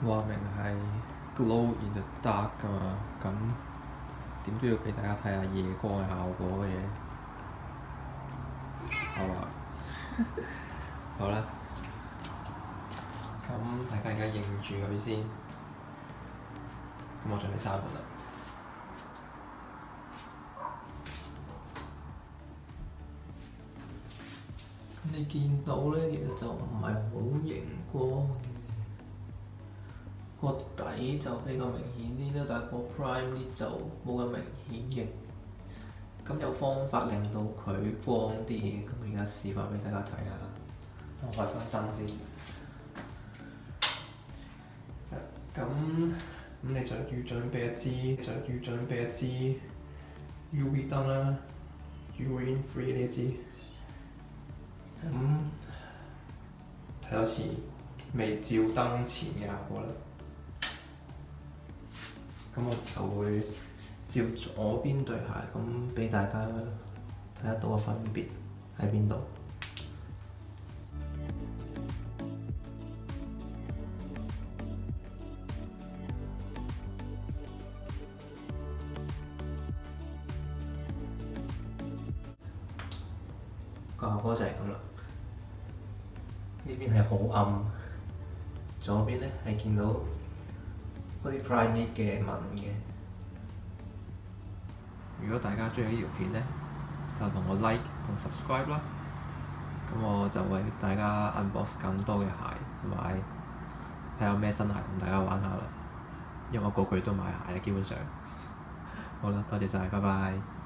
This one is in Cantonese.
話明係 glow in the dark 㗎嘛，咁點都要俾大家睇下夜光嘅效果嘅，係嘛？好啦，咁大家而家認住佢先，咁我準備閂門啦。你見到咧，其實就唔係好熒光嘅，個底就比較明顯啲啦，但係個 prime 啲就冇咁明顯嘅。咁有方法令到佢光啲嘅，咁而家示範俾大家睇下。我開翻燈先。咁你就要準備一支 UV 燈啦，UV free 呢支。睇多次未照燈前嘅效果啦。咁我就會照左邊對鞋，咁俾大家睇得到個分別喺邊度。個效果就係咁啦。呢邊係好暗，左邊咧係見到嗰啲 prime knit 嘅紋嘅。如果大家中意呢條片咧，就同我 like 同 subscribe 啦。咁我就為大家 unbox 更多嘅鞋，同埋睇下有咩新鞋同大家玩下啦。因為我個個月都買鞋嘅，基本上。好啦，多謝晒，拜拜。